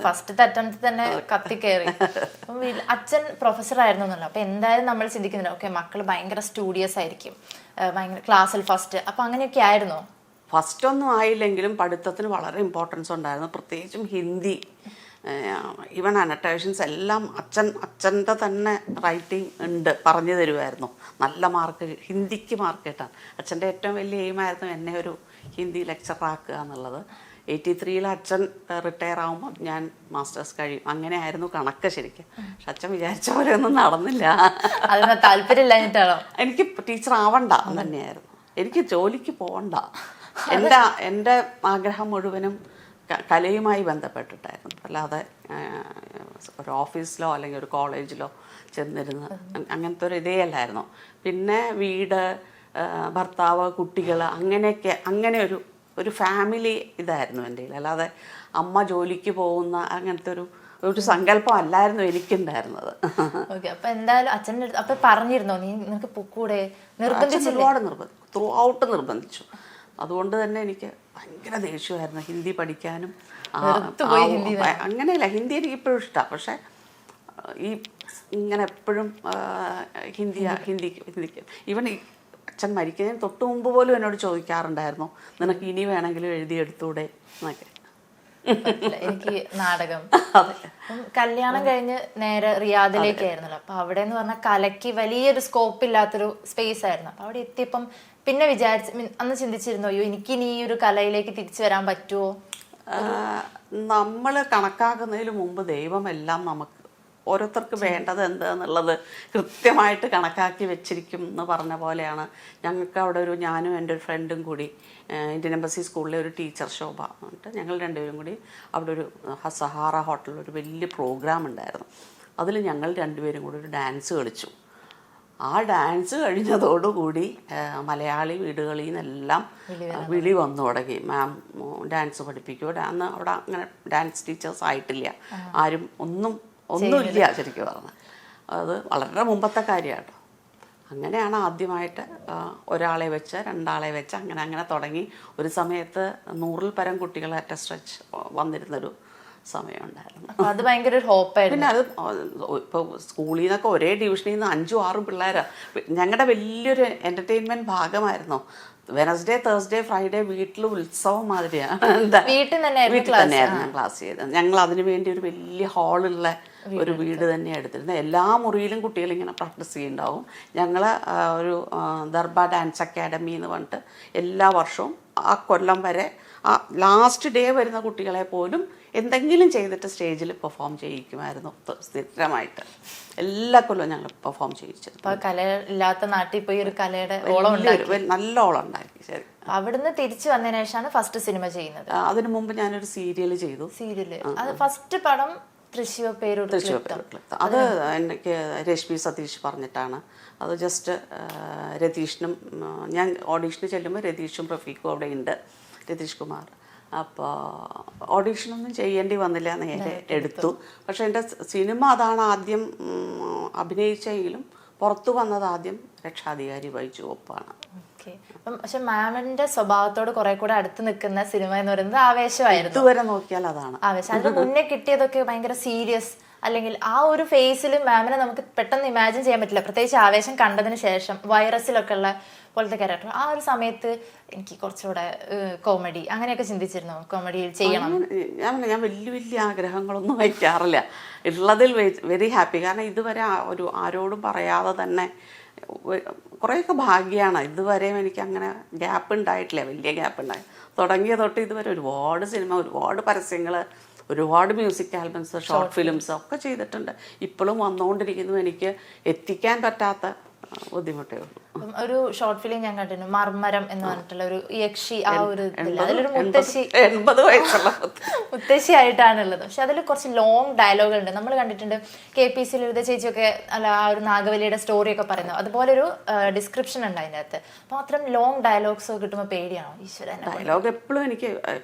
ഫസ്റ്റത്തെ അറ്റംപ്റ്റ് തന്നെ കത്തിക്കയറി. അപ്പം അച്ഛൻ പ്രൊഫസർ ആയിരുന്നല്ലോ. അപ്പൊ എന്തായാലും നമ്മൾ ചിന്തിക്കുന്നില്ല, ഓക്കെ മക്കൾ ഭയങ്കര സ്റ്റുഡിയസ് ആയിരിക്കും, ഭയങ്കര ക്ലാസ്സിൽ ഫസ്റ്റ്, അപ്പൊ അങ്ങനെയൊക്കെ ആയിരുന്നോ? ഫസ്റ്റ് ഒന്നും ആയില്ലെങ്കിലും പഠിത്തത്തിന് വളരെ ഇമ്പോർട്ടൻസ് ഉണ്ടായിരുന്നു, പ്രത്യേകിച്ചും ഹിന്ദി. ഈവൻ അനോട്ടേഷൻസ് എല്ലാം അച്ഛൻ്റെ തന്നെ റൈറ്റിംഗ് ഉണ്ട്, പറഞ്ഞു തരുമായിരുന്നു. നല്ല മാർക്ക്, ഹിന്ദിക്ക് മാർക്ക് കിട്ടാൻ അച്ഛൻ്റെ ഏറ്റവും വലിയ എയിമായിരുന്നു എന്നെ ഒരു ഹിന്ദി ലെക്ചറാക്കുക എന്നുള്ളത്. 83 അച്ഛൻ റിട്ടയർ ആകുമ്പോൾ ഞാൻ മാസ്റ്റേഴ്സ് കഴിയും, അങ്ങനെയായിരുന്നു കണക്ക് ശരിക്കും. പക്ഷെ അച്ഛൻ വിചാരിച്ച പോലെ ഒന്നും നടന്നില്ല. താല്പര്യമില്ലാഞ്ഞിട്ടാണോ? എനിക്ക് ടീച്ചർ ആവണ്ട തന്നെയായിരുന്നു, എനിക്ക് ജോലിക്ക് പോകണ്ട. എൻ്റെ ആഗ്രഹം മുഴുവനും കലയുമായി ബന്ധപ്പെട്ടിട്ടായിരുന്നു, അല്ലാതെ ഒരു ഓഫീസിലോ അല്ലെങ്കിൽ ഒരു കോളേജിലോ ചെന്നിരുന്ന് അങ്ങനത്തെ ഒരു ഇതേ അല്ലായിരുന്നു. പിന്നെ വീട്, ഭർത്താവ്, കുട്ടികൾ, അങ്ങനെയൊക്കെ അങ്ങനെ ഒരു ഫാമിലി ഇതായിരുന്നു എൻ്റെ കയ്യിൽ. അല്ലാതെ അമ്മ ജോലിക്ക് പോകുന്ന അങ്ങനത്തെ ഒരു സങ്കല്പം അല്ലായിരുന്നു എനിക്കുണ്ടായിരുന്നത്. അപ്പൊ എന്തായാലും അച്ഛൻ്റെ അടുത്ത് അപ്പൊ പറഞ്ഞിരുന്നോ നീ നിനക്ക് പൊക്കൂടെ? ഒരുപാട് ത്രൂ ഔട്ട് നിർബന്ധിച്ചു. അതുകൊണ്ട് തന്നെ എനിക്ക് ഭയങ്കര ദേഷ്യമായിരുന്നു ഹിന്ദി പഠിക്കാനും. അങ്ങനെയല്ല, ഹിന്ദി എനിക്ക് ഇപ്പോഴും ഇഷ്ടമാണ്, പക്ഷെ ഈ ഇങ്ങനെ എപ്പോഴും ഹിന്ദിക്ക് ഈവൻ അച്ഛൻ മരിക്കുന്നതിന് തൊട്ട് മുമ്പ് പോലും എന്നോട് ചോദിക്കാറുണ്ടായിരുന്നു, നിനക്ക് ഇനി വേണമെങ്കിലും എഴുതിയെടുത്തൂടെ എന്നൊക്കെ. എനിക്ക് നാടകം കല്യാണം കഴിഞ്ഞ് നേരെ റിയാദിലേക്കായിരുന്നല്ലോ. അപ്പൊ അവിടെ എന്ന് പറഞ്ഞാൽ കലയ്ക്ക് വലിയൊരു സ്കോപ്പ് ഇല്ലാത്തൊരു സ്പേസ് ആയിരുന്നു. അപ്പൊ അവിടെ എത്തിയപ്പം പിന്നെ അന്ന് ചിന്തിച്ചിരുന്നോ, അയ്യോ എനിക്കിനി ഈ ഒരു കലയിലേക്ക് തിരിച്ചു വരാൻ പറ്റുമോ? നമ്മൾ കണക്കാക്കുന്നതിന് മുമ്പ് ദൈവമെല്ലാം നമുക്ക് ഓരോരുത്തർക്ക് വേണ്ടത് എന്താന്നുള്ളത് കൃത്യമായിട്ട് കണക്കാക്കി വെച്ചിരിക്കും എന്ന് പറഞ്ഞ പോലെയാണ്. ഞങ്ങൾക്ക് അവിടെ ഞാനും എൻ്റെ ഒരു ഫ്രണ്ടും കൂടി ഇന്ത്യൻ എംബസി സ്കൂളിലെ ഒരു ടീച്ചർ ശോഭ എന്നിട്ട് ഞങ്ങൾ രണ്ടുപേരും കൂടി അവിടെ ഒരു സഹാറ ഹോട്ടലിൽ ഒരു വലിയ പ്രോഗ്രാം ഉണ്ടായിരുന്നു. അതിൽ ഞങ്ങൾ രണ്ടുപേരും കൂടി ഒരു ഡാൻസ് കളിച്ചു. ആ ഡാൻസ് കഴിഞ്ഞതോടുകൂടി മലയാളി വീടുകളിൽ നിന്നെല്ലാം വിളി വന്നു തുടങ്ങി, മാം ഡാൻസ് പഠിപ്പിക്കുമോ? അന്ന് അവിടെ അങ്ങനെ ഡാൻസ് ടീച്ചേഴ്സ് ആയിട്ടില്ല ആരും, ഒന്നുമില്ല ശരിക്കും പറഞ്ഞാൽ. അത് വളരെ മുമ്പത്തെ കാര്യമാണ്. അങ്ങനെയാണ് ആദ്യമായിട്ട് ഒരാളെ വെച്ച് 2 ആളെ വെച്ച് അങ്ങനെ തുടങ്ങി. ഒരു സമയത്ത് 100-ൽ പരം കുട്ടികൾ അറ്റ് സ്ട്രെച്ച് വന്നിരുന്നൊരു സമയമുണ്ടായിരുന്നു. അത് ഭയങ്കര ഒരു ഹോപ്പായിരുന്നു. പിന്നെ അത് ഇപ്പോൾ സ്കൂളിൽ നിന്നൊക്കെ ഒരേ ഡിവിഷനിൽ നിന്ന് 5-6 പിള്ളേരാണ്. ഞങ്ങളുടെ വലിയൊരു എൻ്റർടൈൻമെൻറ്റ് ഭാഗമായിരുന്നു. വെനസ്ഡേ, തേഴ്സ്ഡേ, ഫ്രൈഡേ വീട്ടിൽ ഉത്സവം മാതിരിയാണ്. വീട്ടിൽ തന്നെയായിരുന്നു ഞാൻ ക്ലാസ് ചെയ്തത്. ഞങ്ങൾ അതിനു വേണ്ടി ഒരു വലിയ ഹാളുള്ള ഒരു വീട് തന്നെയാണ് എടുത്തിരുന്നത്. എല്ലാ മുറിയിലും കുട്ടികളിങ്ങനെ പ്രാക്ടീസ് ചെയ്യുന്നുണ്ടാവും. ഞങ്ങൾ ഒരു ദർബാർ ഡാൻസ് അക്കാഡമി എന്ന് പറഞ്ഞിട്ട് എല്ലാ വർഷവും ആ കൊല്ലം വരെ ആ ലാസ്റ്റ് ഡേ വരുന്ന കുട്ടികളെ പോലും എന്തെങ്കിലും ചെയ്തിട്ട് സ്റ്റേജിൽ പെർഫോം ചെയ്യിക്കുമായിരുന്നു സ്ഥിരമായിട്ട്. എല്ലാ കൊല്ലവും ഞങ്ങൾ പെർഫോം ചെയ്യിച്ചത്. കല ഇല്ലാത്ത നാട്ടിൽ പോയി ഒരു കലയുടെ നല്ല ഓളം ഉണ്ടാക്കി. ശരി, അവിടുന്ന് തിരിച്ചു വന്നതിന് ശേഷമാണ് ഫസ്റ്റ് സിനിമ ചെയ്യുന്നത്. അതിനു മുമ്പ് ഞാനൊരു സീരിയൽ ചെയ്തു. അത് ഫസ്റ്റ് പടം തൃശ്ശൂർ പേരൂർ. അത് എനിക്ക് രശ്മി സതീഷ് പറഞ്ഞിട്ടാണ്. അത് ജസ്റ്റ് രതീഷിനും ഞാൻ ഓഡീഷന് ചെല്ലുമ്പോൾ രതീഷും റഫീഖും അവിടെ ഉണ്ട്, രതീഷ് കുമാർ. അപ്പോൾ ഓഡീഷനൊന്നും ചെയ്യേണ്ടി വന്നില്ല, നേരെ എടുത്തു. പക്ഷെ എൻ്റെ സിനിമ അതാണ് ആദ്യം അഭിനയിച്ചെങ്കിലും പുറത്തു വന്നത് ആദ്യം രക്ഷാധികാരി ബൈജു ഒപ്പാണ്. പക്ഷെ മാമിന്റെ സ്വഭാവത്തോട് കുറെ കൂടെ അടുത്ത് നിൽക്കുന്ന സിനിമ എന്ന് പറയുന്നത് ആവേശമായിരുന്നു. ഇതുവരെ നോക്കിയാൽ അതാണ് ആവേശം. അതിന് മുന്നേ കിട്ടിയതൊക്കെ ഭയങ്കര സീരിയസ്, അല്ലെങ്കിൽ ആ ഒരു ഫേസിൽ മാമിനെ നമുക്ക് പെട്ടെന്ന് ഇമാജിൻ ചെയ്യാൻ പറ്റില്ല. പ്രത്യേകിച്ച് ആവേശം കണ്ടതിന് ശേഷം വൈറസിലൊക്കെ ഉള്ള പോലത്തെ ക്യാരക്ടർ. ആ ഒരു സമയത്ത് എനിക്ക് കുറച്ചുകൂടെ കോമഡി അങ്ങനെയൊക്കെ ചിന്തിച്ചിരുന്നു, കോമഡി ചെയ്യണം. ഞാൻ വലിയ ആഗ്രഹങ്ങളൊന്നും വയ്ക്കാറില്ല, ഉള്ളതിൽ വെരി ഹാപ്പി. കാരണം ഇതുവരെ ആരോടും പറയാതെ തന്നെ കുറേയൊക്കെ ഭാഗ്യമാണ്. ഇതുവരെയും എനിക്ക് അങ്ങനെ ഗ്യാപ്പ് ഉണ്ടായിട്ടില്ല, വലിയ ഗ്യാപ്പ് ഉണ്ടായി. തുടങ്ങിയ തൊട്ട് ഇതുവരെ ഒരുപാട് സിനിമ, ഒരുപാട് പരസ്യങ്ങൾ, ഒരുപാട് മ്യൂസിക് ആൽബംസ്, ഷോർട്ട് ഫിലിംസ് ഒക്കെ ചെയ്തിട്ടുണ്ട്. ഇപ്പോഴും വന്നുകൊണ്ടിരിക്കുന്നു. എനിക്ക് എത്തിക്കാൻ പറ്റാത്ത ബുദ്ധിമുട്ടേ ഉള്ളൂ. ഒരു ഷോർട്ട് ഫിലിം ഞാൻ കണ്ടിരുന്നു, മർമരം എന്ന് പറഞ്ഞിട്ടുള്ള ഒരു യക്ഷി, ആ ഒരു അതിലൊരു മുത്തശ്ശി, 80 വയസ്സുള്ള മുത്തശ്ശി ആയിട്ടാണുള്ളത്. പക്ഷെ അതിൽ കുറച്ച് ലോങ് ഡയലോഗ് ഉണ്ട്. നമ്മൾ കണ്ടിട്ടുണ്ട് KPC ലളിത ചേച്ചിയൊക്കെ അല്ല ആ ഒരു നാഗവല്ലിയുടെ സ്റ്റോറിയൊക്കെ പറയുന്നത്, അതുപോലെ ഒരു ഡിസ്ക്രിപ്ഷൻ ഉണ്ട് അതിൻ്റെ അകത്ത്. അപ്പോൾ അത്രയും ലോങ് ഡയലോഗ്സ് കിട്ടുമ്പോൾ പേടിയാണോ? ഈശ്വരൻ, ഡയലോഗ് എപ്പോഴും എനിക്ക്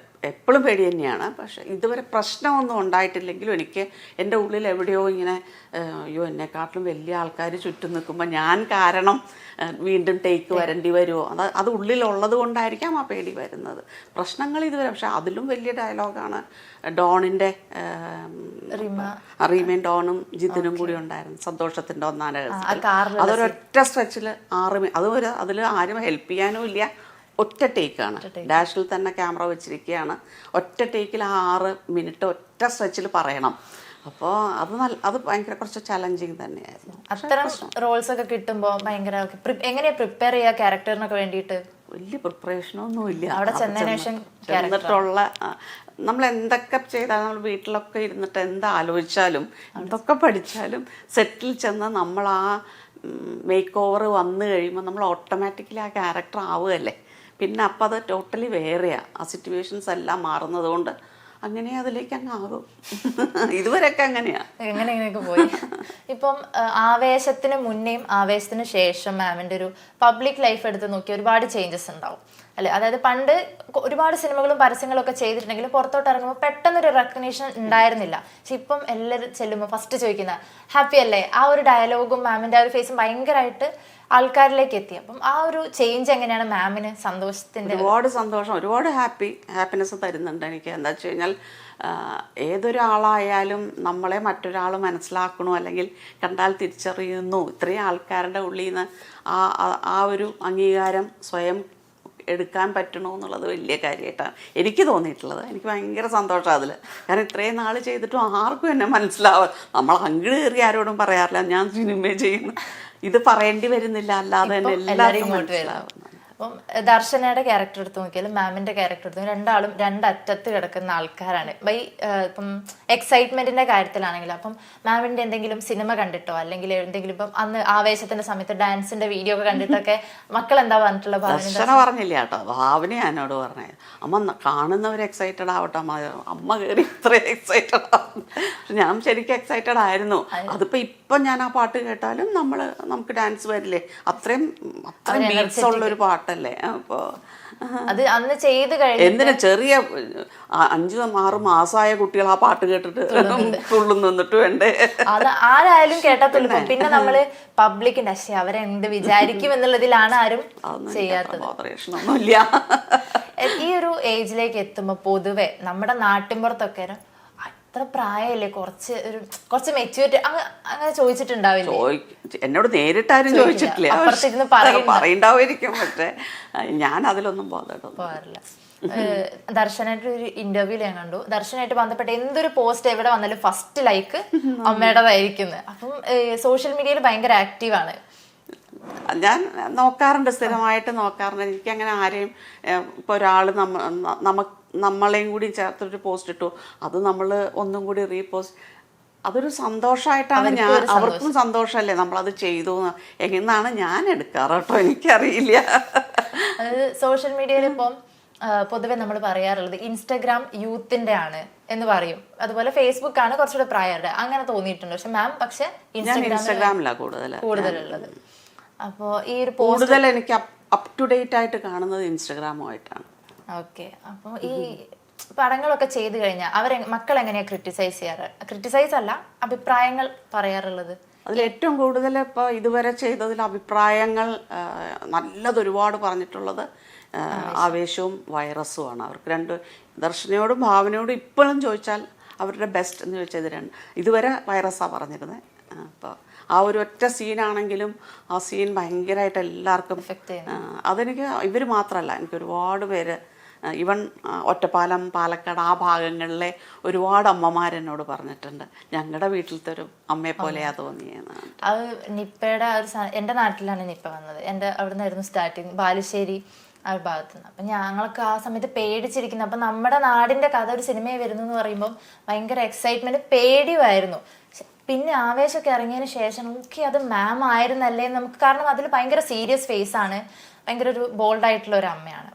എപ്പോഴും പേടി തന്നെയാണ്. പക്ഷെ ഇതുവരെ പ്രശ്നമൊന്നും ഉണ്ടായിട്ടില്ലെങ്കിലും എനിക്ക് എൻ്റെ ഉള്ളിൽ എവിടെയോ ഇങ്ങനെ അയ്യോ എന്നെക്കാട്ടിലും വലിയ ആൾക്കാർ ചുറ്റും നിൽക്കുമ്പോൾ ഞാൻ കാരണം വീണ്ടും ടേക്ക് വരേണ്ടി വരുമോ, അത് ഉള്ളിലുള്ളത് കൊണ്ടായിരിക്കാം ആ പേടി വരുന്നത്. പ്രശ്നങ്ങൾ ഇതുവരെ, പക്ഷെ അതിലും വലിയ ഡയലോഗാണ് ഡോണിൻ്റെ റീമയും ഡോണും ജിതിനും കൂടി ഉണ്ടായിരുന്നു സന്തോഷത്തിൻ്റെ 1-ാം രഹസ്യത്തിൽ. അതൊരൊറ്റ സ്ട്രെച്ചിൽ 6 അതിൽ ആരും ഹെൽപ്പ് ചെയ്യാനും ഇല്ല, ഒറ്റ ടേക്കാണ്. ഡാഷിൽ തന്നെ ക്യാമറ വെച്ചിരിക്കുകയാണ്. ഒറ്റ ടേക്കിൽ ആ 6 മിനിറ്റ് ഒറ്റ സ്ട്രെച്ചിൽ പറയണം. അപ്പോൾ അത് ഭയങ്കര കുറച്ച് ചലഞ്ചിങ് തന്നെയായിരുന്നു. അത്തരം റോൾസ് ഒക്കെ കിട്ടുമ്പോൾ ഭയങ്കര എങ്ങനെയാ പ്രിപ്പയർ ചെയ്യുക ക്യാരക്ടറിനൊക്കെ വേണ്ടിയിട്ട്? വലിയ പ്രിപ്പറേഷനൊന്നുമില്ല. അവിടെ ചെന്നിട്ടുള്ള നമ്മൾ എന്തൊക്കെ ചെയ്താലും നമ്മൾ വീട്ടിലൊക്കെ ഇരുന്നിട്ട് എന്താലോചിച്ചാലും എന്തൊക്കെ പഠിച്ചാലും സെറ്റിൽ ചെന്ന് നമ്മൾ ആ മേക്ക് ഓവർ വന്നു കഴിയുമ്പോൾ നമ്മൾ ഓട്ടോമാറ്റിക്കലി ആ ക്യാരക്ടർ ആവുകയല്ലേ. പിന്നെ അപ്പം അത് ടോട്ടലി വേറെയാണ്. ആ സിറ്റുവേഷൻസ് എല്ലാം മാറുന്നത് കൊണ്ട് അങ്ങനെ അതിലേക്ക് അങ്ങ് ആകും. ഇതുവരെയൊക്കെ എങ്ങനെയൊക്കെ പോയി. ഇപ്പം ആവേശത്തിന് മുന്നേയും ആവേശത്തിന് ശേഷം മാമിൻ്റെ ഒരു പബ്ലിക് ലൈഫ് എടുത്ത് നോക്കി ഒരുപാട് ചേഞ്ചസ് ഉണ്ടാവും അല്ലെ. അതായത് പണ്ട് ഒരുപാട് സിനിമകളും പരസ്യങ്ങളും ഒക്കെ ചെയ്തിട്ടുണ്ടെങ്കിലും പുറത്തോട്ട് ഇറങ്ങുമ്പോൾ പെട്ടെന്നൊരു റെക്കഗ്നീഷൻ ഉണ്ടായിരുന്നില്ല. പക്ഷെ ഇപ്പം എല്ലാവരും ചെല്ലുമ്പോൾ ഫസ്റ്റ് ചോദിക്കുന്ന ഹാപ്പി അല്ലേ, ആ ഒരു ഡയലോഗും മാമിൻ്റെ ആ ഒരു ഫേസും ഭയങ്കരമായിട്ട് ആൾക്കാരിലേക്ക് എത്തി. അപ്പം ആ ഒരു ചേഞ്ച് എങ്ങനെയാണ് മാമിന് സന്തോഷത്തിൻ്റെ? ഒരുപാട് സന്തോഷം, ഒരുപാട് ഹാപ്പിനെസ് തരുന്നുണ്ട് എനിക്ക്. എന്താ വെച്ച് കഴിഞ്ഞാൽ ഏതൊരാളായാലും നമ്മളെ മറ്റൊരാൾ മനസ്സിലാക്കണോ അല്ലെങ്കിൽ കണ്ടാൽ തിരിച്ചറിയുന്നു, ഇത്രയും ആൾക്കാരുടെ ഉള്ളിൽ നിന്ന് ആ ഒരു അംഗീകാരം സ്വയം എടുക്കാൻ പറ്റണോ എന്നുള്ളത് വലിയ കാര്യമായിട്ടാണ് എനിക്ക് തോന്നിയിട്ടുള്ളത്. എനിക്ക് ഭയങ്കര സന്തോഷമാണ് അതിൽ. കാരണം ഇത്രയും നാൾ ചെയ്തിട്ടും ആർക്കും എന്നെ മനസ്സിലാവും. നമ്മൾ അങ്ങട് കയറി ആരോടും പറയാറില്ല ഞാൻ സിനിമ ചെയ്യുന്നു, ഇത് പറയേണ്ടി വരുന്നില്ല, അല്ലാതെ തന്നെ എല്ലാവരും മനസ്സിലാവും. അപ്പം ദർശനയുടെ ക്യാരക്ടർ എടുത്ത് നോക്കിയാലും മാമിന്റെ ക്യാരക്ടർ എടുത്ത് രണ്ടാളും രണ്ടറ്റത്ത് കിടക്കുന്ന ആൾക്കാരാണ്. ഇപ്പം എക്സൈറ്റ്മെന്റിന്റെ കാര്യത്തിലാണെങ്കിലും അപ്പം മാമിന്റെ എന്തെങ്കിലും സിനിമ കണ്ടിട്ടോ അല്ലെങ്കിൽ എന്തെങ്കിലും ഇപ്പം അന്ന് ആവേശത്തിന്റെ സമയത്ത് ഡാൻസിന്റെ വീഡിയോ ഒക്കെ കണ്ടിട്ടൊക്കെ മക്കൾ എന്താ പറഞ്ഞിട്ടുള്ള ദർശന പറഞ്ഞില്ല കേട്ടോ, ഭാവന എന്നോട് പറഞ്ഞത് അമ്മ കാണുന്നവർ എക്സൈറ്റഡ് ആവട്ടെ, അമ്മ കയറി ഇത്ര എക്സൈറ്റഡ് ആവും. ഞാൻ ശരിക്കും എക്സൈറ്റഡ് ആയിരുന്നു. അതിപ്പോ ഇപ്പം ഞാൻ ആ പാട്ട് കേട്ടാലും നമുക്ക് ഡാൻസ് വരില്ലേ, അത്രയും ബീറ്റ്സ് ഉള്ളൊരു പാട്ടല്ലേ. അപ്പോൾ അത് അന്ന് ചെയ്ത് കഴിഞ്ഞു. എന്തിനാ ചെറിയ 5-6 മാസമായ കുട്ടികൾ ആ പാട്ട് കേട്ടിട്ട് തുള്ളും നിന്നിട്ട് വേണ്ടേ? അത് ആരായാലും കേട്ടാ തുള്ളിപ്പോ. പിന്നെ നമ്മള് പബ്ലിക്കിന്റെ അവരെന്ത് വിചാരിക്കും എന്നുള്ളതിലാണ് ആരും ചെയ്യാത്തത്. ഒന്നുമില്ല. ഈ ഒരു ഏജിലേക്ക് എത്തുമ്പോ പൊതുവെ നമ്മുടെ നാട്ടിൻപുറത്തൊക്കെ അത്ര പ്രായമല്ലേ, കുറച്ച് മെച്യൂരിറ്റി അങ്ങനെ ചോദിച്ചിട്ടുണ്ടാവില്ല? എന്നോട് നേരിട്ടാരും ചോദിച്ചിട്ടില്ല, പറയണ്ടാവുമായിരിക്കും. പക്ഷെ ഞാൻ അതിലൊന്നും പോകാറില്ല. ദർശനായിട്ട് ഒരു ഇന്റർവ്യൂല് ഞാൻ കണ്ടു, ദർശനായിട്ട് ബന്ധപ്പെട്ട എന്തൊരു പോസ്റ്റ് എവിടെ വന്നാലും ഫസ്റ്റ് ലൈക്ക് അമ്മയുടേതായിരിക്കുന്നത്. അപ്പം സോഷ്യൽ മീഡിയയിൽ ഭയങ്കര ആക്റ്റീവാണ്. ഞാൻ നോക്കാറുണ്ട്, സ്ഥിരമായിട്ട് നോക്കാറുണ്ട്. എനിക്കങ്ങനെ ആരെയും ഇപ്പോൾ ഒരാൾ നമ്മളെയും കൂടി ചേർത്തൊരു പോസ്റ്റ് ഇട്ടു, അത് നമ്മൾ ഒന്നും കൂടി റീപോസ്റ്റ്, അതൊരു സന്തോഷമായിട്ടാണ് അവർക്കും സന്തോഷമല്ലേ നമ്മളത് ചെയ്തു എന്നാണ് ഞാൻ എടുക്കാറ് കേട്ടോ. എനിക്കറിയില്ല. അതായത് സോഷ്യൽ മീഡിയയിൽ ഇപ്പം പൊതുവെ നമ്മൾ പറയാറുള്ളത് ഇൻസ്റ്റഗ്രാം യൂത്തിന്റെ ആണ് എന്ന് പറയും, അതുപോലെ ഫേസ്ബുക്ക് ആണ് കുറച്ചുകൂടെ പ്രായരുടെ, അങ്ങനെ തോന്നിയിട്ടുണ്ട്. പക്ഷെ മാം പക്ഷെ ഇൻസ്റ്റഗ്രാമിലാണ് കൂടുതലുള്ളത്. അപ്പോൾ ഈ ഒരു കൂടുതൽ എനിക്ക് അപ് ടു ഡേറ്റ് ആയിട്ട് കാണുന്നത് ഇൻസ്റ്റഗ്രാമുമായിട്ടാണ്. ഓക്കെ. അപ്പോൾ ഈ പടങ്ങളൊക്കെ ചെയ്തു കഴിഞ്ഞാൽ മക്കൾ എങ്ങനെയാ ക്രിട്ടിസൈസ് അല്ല അഭിപ്രായങ്ങൾ പറയാറുള്ളത്? അതിൽ ഏറ്റവും കൂടുതൽ ഇപ്പോൾ ഇതുവരെ ചെയ്തതിൽ അഭിപ്രായങ്ങൾ നല്ലതൊരുപാട് പറഞ്ഞിട്ടുള്ളത് ആവേശവും വൈറസുമാണ്. അവർക്ക് ദർശനയോടും ഭാവനയോടും ഇപ്പോഴും ചോദിച്ചാൽ അവരുടെ ബെസ്റ്റ് എന്ന് ചോദിച്ചാൽ ഇതുവരെ വൈറസാണ് പറഞ്ഞിരുന്നത്. അപ്പോൾ ആ ഒരു ഒറ്റ സീനാണെങ്കിലും ആ സീൻ ഭയങ്കരമായിട്ട് എല്ലാവർക്കും അതെനിക്ക് ഇവർ മാത്രമല്ല, എനിക്ക് ഒരുപാട് പേര് ഈവൻ ഒറ്റപ്പാലം, പാലക്കാട് ആ ഭാഗങ്ങളിലെ ഒരുപാട് അമ്മമാരെന്നോട് പറഞ്ഞിട്ടുണ്ട് ഞങ്ങളുടെ വീട്ടിലത്തെ ഒരു അമ്മയെ പോലെയാ തോന്നിയെന്ന്. അത് നിപ്പയുടെ എൻ്റെ നാട്ടിലാണ് നിപ്പ വന്നത്. എൻ്റെ അവിടെ നിന്നായിരുന്നു സ്റ്റാർട്ടിങ്, ബാലുശ്ശേരി ആ ഒരു ഭാഗത്ത് നിന്ന്. അപ്പം ഞങ്ങൾക്ക് ആ സമയത്ത് പേടിച്ചിരിക്കുന്നു. അപ്പം നമ്മുടെ നാടിൻ്റെ കഥ ഒരു സിനിമയിൽ വരുന്നു എന്ന് പറയുമ്പം ഭയങ്കര എക്സൈറ്റ്മെൻറ്റ്, പേടിയുമായിരുന്നു. പിന്നെ ആവേശമൊക്കെ ഇറങ്ങിയതിന് ശേഷം ഓക്കെ അത് മാം ആയിരുന്നല്ലേ നമുക്ക്, കാരണം അതിൽ ഭയങ്കര സീരിയസ് ഫേസ് ആണ്, ഭയങ്കര ഒരു ബോൾഡായിട്ടുള്ള ഒരു അമ്മയാണ്.